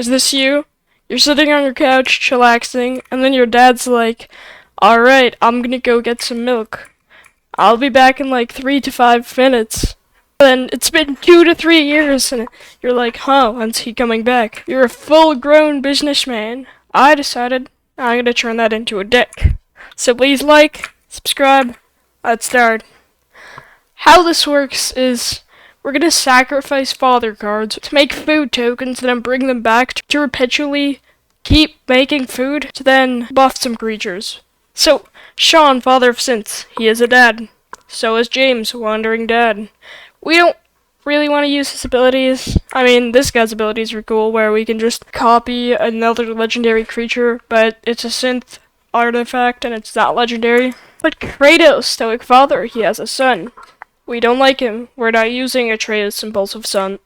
Is this you? You're sitting on your couch, chillaxing, and then your dad's like, alright, I'm gonna go get some milk. I'll be back in like 3 to 5 minutes. Then it's been 2 to 3 years, and you're like, huh, when's he coming back? You're a full-grown businessman. I decided I'm gonna turn that into a deck. So please like, subscribe, let's start. How this works is we're gonna sacrifice father cards to make food tokens and then bring them back to perpetually keep making food to then buff some creatures. So, Sean, father of synths, he is a dad. So is James, wandering dad. We don't really want to use his abilities. I mean, this guy's abilities are cool, where we can just copy another legendary creature, but it's a synth artifact and it's not legendary. But Kratos, stoic father, he has a son. We don't like him. We're not using Atreus, impulsive son.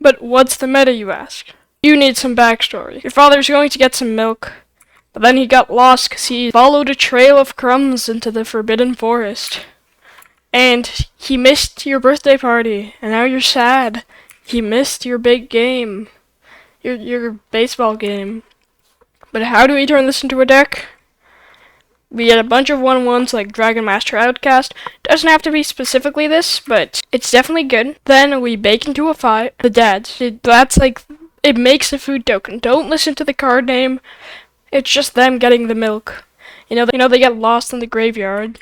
But what's the meta, you ask? You need some backstory. Your father's going to get some milk, but then he got lost because he followed a trail of crumbs into the forbidden forest. And he missed your birthday party, and now you're sad. He missed your big game. Your baseball game. But how do we turn this into a deck? We get a bunch of 1/1s like Dragon Master Outcast. Doesn't have to be specifically this, but it's definitely good. Then we bake into a fight. The dads. That's like, it makes a food token. Don't listen to the card name. It's just them getting the milk. You know they get lost in the graveyard.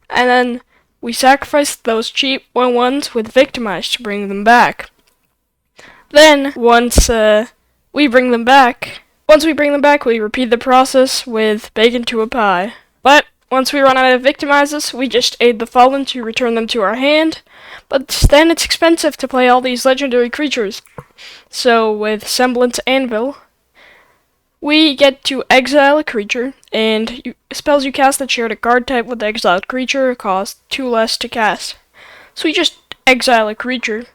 And then we sacrifice those cheap 1/1s with Victimize to bring them back. Then, once we bring them back, we repeat the process with Bake into a Pie. But once we run out of Victimizes, we just aid the fallen to return them to our hand. But then it's expensive to play all these legendary creatures. So with Semblance Anvil, we get to exile a creature, and spells you cast that share the card type with the exiled creature cost 2 less to cast. So we just exile a creature.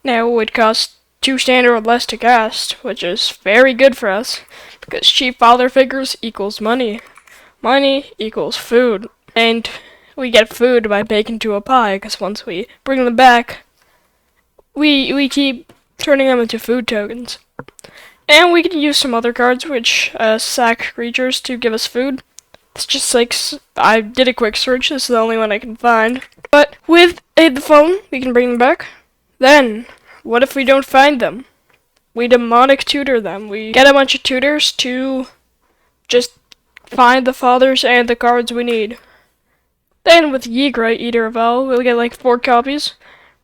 Now it costs 2 standard less to cast, which is very good for us, because cheap father figures equals money. Money equals food. And we get food by baking to a pie, because once we bring them back, we keep turning them into food tokens. And we can use some other cards which sack creatures to give us food. It's just like, I did a quick search, this is the only one I can find. But with Aid the Fallen, we can bring them back. Then, what if we don't find them? We demonic tutor them. We get a bunch of tutors to just find the fathers and the cards we need. Then with Yigra, Eater of All, we'll get like 4 copies.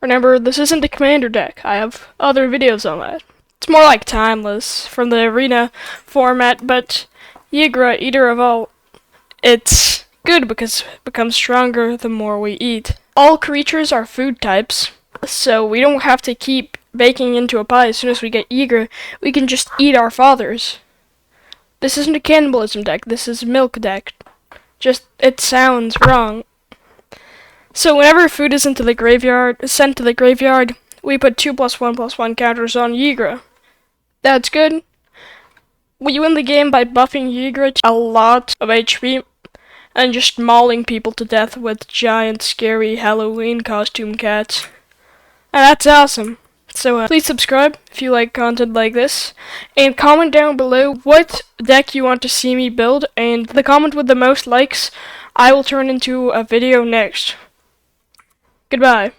Remember, this isn't a commander deck. I have other videos on that. It's more like Timeless from the arena format, but Yigra, Eater of All, it's good because it becomes stronger the more we eat. All creatures are food types, so we don't have to keep baking into a pie. As soon as we get Yigra, we can just eat our fathers. This isn't a cannibalism deck, this is a milk deck. Just, it sounds wrong. So whenever food is sent to the graveyard, we put 2+1/+1 counters on Yigra. That's good. We win the game by buffing Yigra to a lot of HP and just mauling people to death with giant, scary Halloween costume cats. And that's awesome. So please subscribe if you like content like this, and comment down below what deck you want to see me build, and the comment with the most likes I will turn into a video next. Goodbye.